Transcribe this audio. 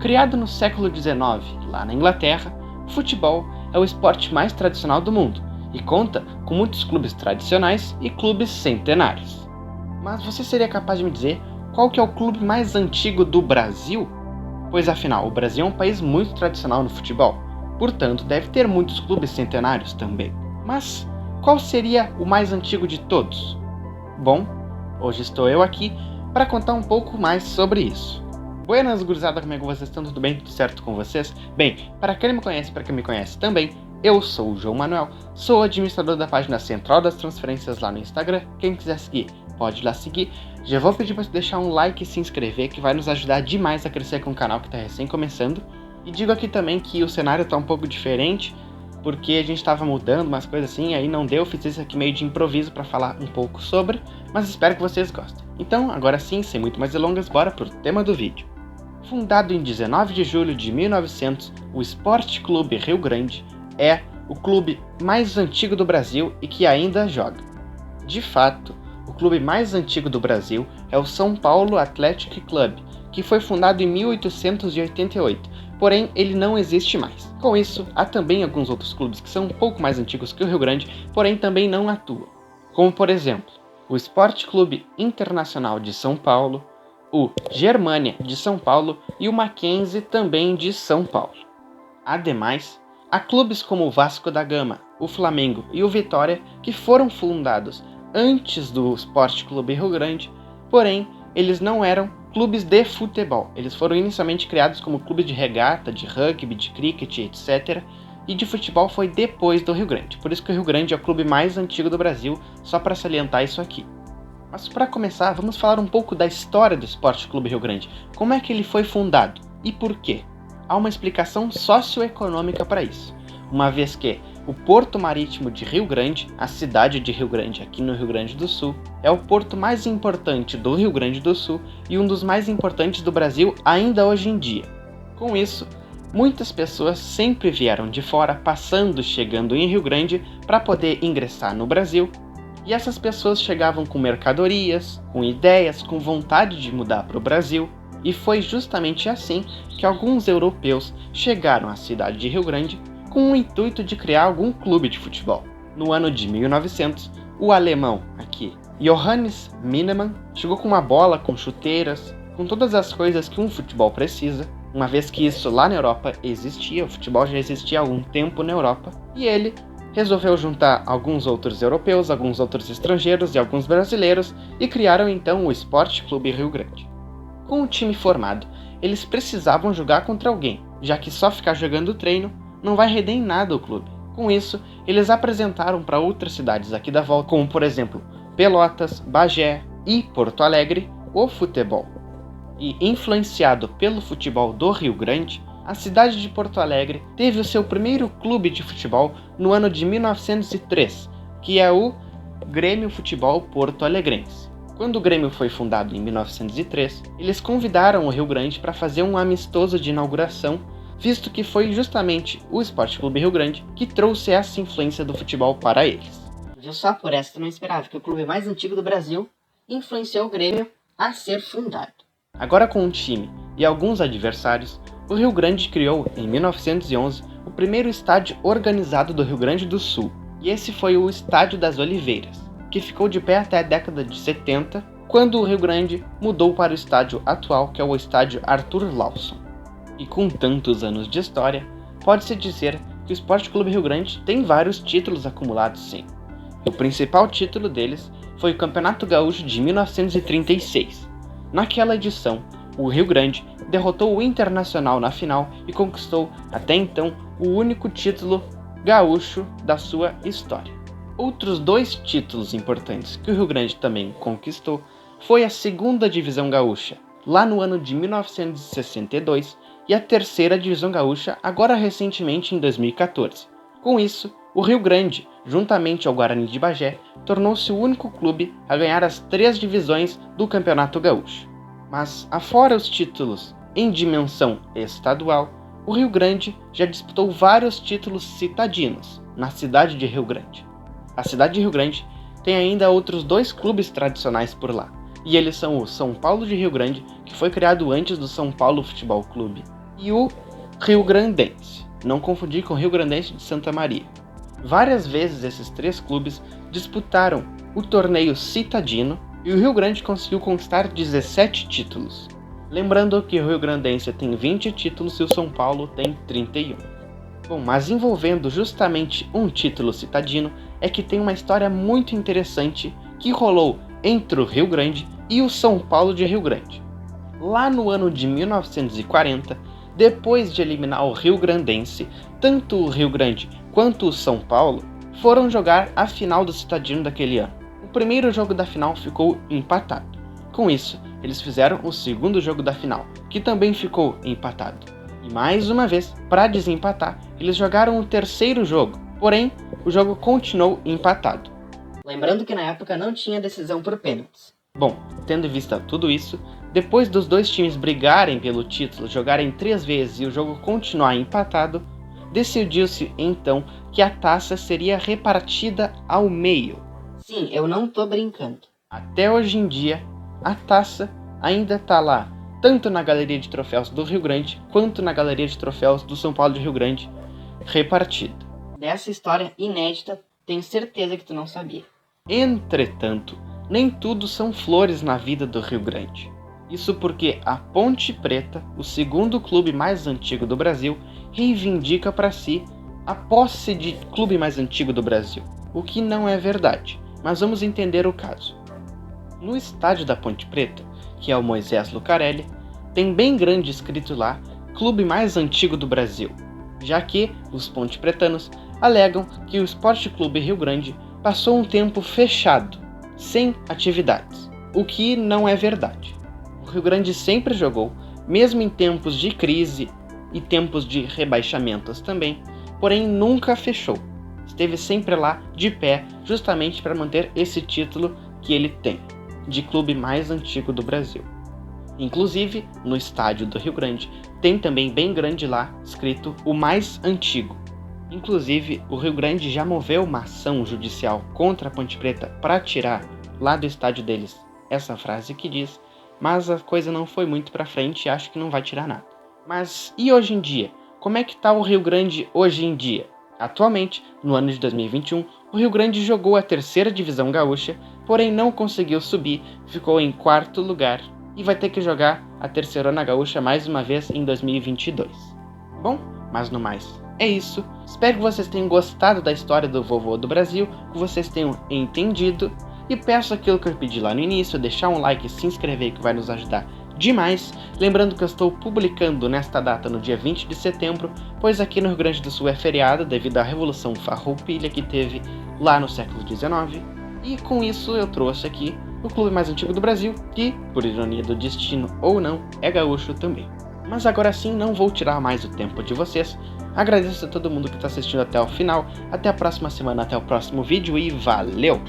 Criado no século XIX, lá na Inglaterra, o futebol é o esporte mais tradicional do mundo e conta com muitos clubes tradicionais e clubes centenários. Mas você seria capaz de me dizer qual que é o clube mais antigo do Brasil? Pois afinal, o Brasil é um país muito tradicional no futebol, portanto deve ter muitos clubes centenários também. Mas qual seria o mais antigo de todos? Bom, hoje estou eu aqui para contar um pouco mais sobre isso. Buenas, gurizada, como é que vocês estão? Tudo bem? Tudo certo com vocês? Bem, para quem me conhece, para quem me conhece também, eu sou o João Manuel, sou administrador da página Central das Transferências lá no Instagram. Quem quiser seguir, pode ir lá seguir. Já vou pedir para você deixar um like e se inscrever, que vai nos ajudar demais a crescer com o canal que está recém começando. E digo aqui também que o cenário está um pouco diferente, porque a gente estava mudando umas coisas assim, aí não deu, fiz isso aqui meio de improviso para falar um pouco sobre, mas espero que vocês gostem. Então, agora sim, sem muito mais delongas, bora pro tema do vídeo. Fundado em 19 de julho de 1900, o Esporte Clube Rio Grande é o clube mais antigo do Brasil e que ainda joga. De fato, o clube mais antigo do Brasil é o São Paulo Athletic Club, que foi fundado em 1888, porém ele não existe mais. Com isso, há também alguns outros clubes que são um pouco mais antigos que o Rio Grande, porém também não atuam, como por exemplo, o Esporte Clube Internacional de São Paulo, o Germânia de São Paulo e o Mackenzie também de São Paulo. Ademais, há clubes como o Vasco da Gama, o Flamengo e o Vitória que foram fundados antes do Esporte Clube Rio Grande, porém eles não eram clubes de futebol. Eles foram inicialmente criados como clubes de regata, de rugby, de cricket, etc. E de futebol foi depois do Rio Grande. Por isso que o Rio Grande é o clube mais antigo do Brasil, só para salientar isso aqui. Mas para começar, vamos falar um pouco da história do Esporte Clube Rio Grande. Como é que ele foi fundado e por quê? Há uma explicação socioeconômica para isso, uma vez que o Porto Marítimo de Rio Grande, a cidade de Rio Grande aqui no Rio Grande do Sul, é o porto mais importante do Rio Grande do Sul e um dos mais importantes do Brasil ainda hoje em dia. Com isso, muitas pessoas sempre vieram de fora, chegando em Rio Grande para poder ingressar no Brasil. E essas pessoas chegavam com mercadorias, com ideias, com vontade de mudar para o Brasil. E foi justamente assim que alguns europeus chegaram à cidade de Rio Grande com o intuito de criar algum clube de futebol. No ano de 1900, o alemão aqui, Johannes Minnemann, chegou com uma bola, com chuteiras, com todas as coisas que um futebol precisa, uma vez que isso lá na Europa existia, o futebol já existia há algum tempo na Europa, e ele resolveu juntar alguns outros europeus, alguns outros estrangeiros e alguns brasileiros e criaram então o Esporte Clube Rio Grande. Com o time formado, eles precisavam jogar contra alguém, já que só ficar jogando treino não vai render em nada o clube. Com isso, eles apresentaram para outras cidades aqui da volta, como por exemplo Pelotas, Bagé e Porto Alegre, o futebol. E influenciado pelo futebol do Rio Grande, a cidade de Porto Alegre teve o seu primeiro clube de futebol no ano de 1903, que é o Grêmio Futebol Porto Alegrense. Quando o Grêmio foi fundado em 1903, eles convidaram o Rio Grande para fazer um amistoso de inauguração, visto que foi justamente o Esporte Clube Rio Grande que trouxe essa influência do futebol para eles. Eu só por essa também esperava que o clube mais antigo do Brasil influenciou o Grêmio a ser fundado. Agora com um time e alguns adversários, o Rio Grande criou, em 1911, o primeiro estádio organizado do Rio Grande do Sul, e esse foi o Estádio das Oliveiras, que ficou de pé até a década de 70, quando o Rio Grande mudou para o estádio atual, que é o Estádio Arthur Lawson. E com tantos anos de história, pode-se dizer que o Esporte Clube Rio Grande tem vários títulos acumulados sim. O principal título deles foi o Campeonato Gaúcho de 1936. Naquela edição, o Rio Grande derrotou o Internacional na final e conquistou, até então, o único título gaúcho da sua história. Outros dois títulos importantes que o Rio Grande também conquistou foi a Segunda Divisão Gaúcha, lá no ano de 1962, e a Terceira Divisão Gaúcha, agora recentemente em 2014. Com isso, o Rio Grande, juntamente ao Guarani de Bagé, tornou-se o único clube a ganhar as 3 divisões do Campeonato Gaúcho. Mas, afora os títulos em dimensão estadual, o Rio Grande já disputou vários títulos citadinos na cidade de Rio Grande. A cidade de Rio Grande tem ainda outros 2 clubes tradicionais por lá, e eles são o São Paulo de Rio Grande, que foi criado antes do São Paulo Futebol Clube, e o Rio-Grandense, não confundir com o Rio-Grandense de Santa Maria. Várias vezes esses 3 clubes disputaram o torneio citadino e o Rio Grande conseguiu conquistar 17 títulos. Lembrando que o Rio-Grandense tem 20 títulos e o São Paulo tem 31. Bom, mas envolvendo justamente um título citadino é que tem uma história muito interessante que rolou entre o Rio Grande e o São Paulo de Rio Grande. Lá no ano de 1940, depois de eliminar o Rio-Grandense, tanto o Rio Grande quanto o São Paulo foram jogar a final do citadino daquele ano. O primeiro jogo da final ficou empatado. Com isso, eles fizeram o segundo jogo da final, que também ficou empatado. E mais uma vez, para desempatar, eles jogaram o terceiro jogo, porém, o jogo continuou empatado. Lembrando que na época não tinha decisão por pênaltis. Bom, tendo em vista tudo isso, depois dos 2 times brigarem pelo título, jogarem 3 vezes e o jogo continuar empatado, decidiu-se então que a taça seria repartida ao meio. Sim, eu não tô brincando. Até hoje em dia, a taça ainda está lá, tanto na galeria de troféus do Rio Grande, quanto na galeria de troféus do São Paulo de Rio Grande, repartida. Dessa história inédita, tenho certeza que tu não sabia. Entretanto, nem tudo são flores na vida do Rio Grande. Isso porque a Ponte Preta, o segundo clube mais antigo do Brasil, reivindica para si a posse de clube mais antigo do Brasil, o que não é verdade, mas vamos entender o caso. No estádio da Ponte Preta, que é o Moisés Lucarelli, tem bem grande escrito lá, clube mais antigo do Brasil, já que os pontepretanos alegam que o Esporte Clube Rio Grande passou um tempo fechado, sem atividades, o que não é verdade. O Rio Grande sempre jogou, mesmo em tempos de crise e tempos de rebaixamentos também, porém nunca fechou. Esteve sempre lá de pé, justamente para manter esse título que ele tem, de clube mais antigo do Brasil. Inclusive, no estádio do Rio Grande, tem também bem grande lá, escrito o mais antigo. Inclusive, o Rio Grande já moveu uma ação judicial contra a Ponte Preta para tirar lá do estádio deles essa frase que diz, mas a coisa não foi muito para frente e acho que não vai tirar nada. Mas e hoje em dia? Como é que está o Rio Grande hoje em dia? Atualmente, no ano de 2021, o Rio Grande jogou a 3ª divisão gaúcha, porém não conseguiu subir, ficou em 4º lugar e vai ter que jogar a 3ª gaúcha mais uma vez em 2022. Bom, mas no mais, é isso. Espero que vocês tenham gostado da história do vovô do Brasil, que vocês tenham entendido, e peço aquilo que eu pedi lá no início, deixar um like e se inscrever que vai nos ajudar demais. Lembrando que eu estou publicando nesta data no dia 20 de setembro, pois aqui no Rio Grande do Sul é feriado devido à Revolução Farroupilha que teve lá no século XIX. E com isso eu trouxe aqui o clube mais antigo do Brasil, que, por ironia do destino ou não, é gaúcho também. Mas agora sim, não vou tirar mais o tempo de vocês. Agradeço a todo mundo que está assistindo até o final. Até a próxima semana, até o próximo vídeo e valeu!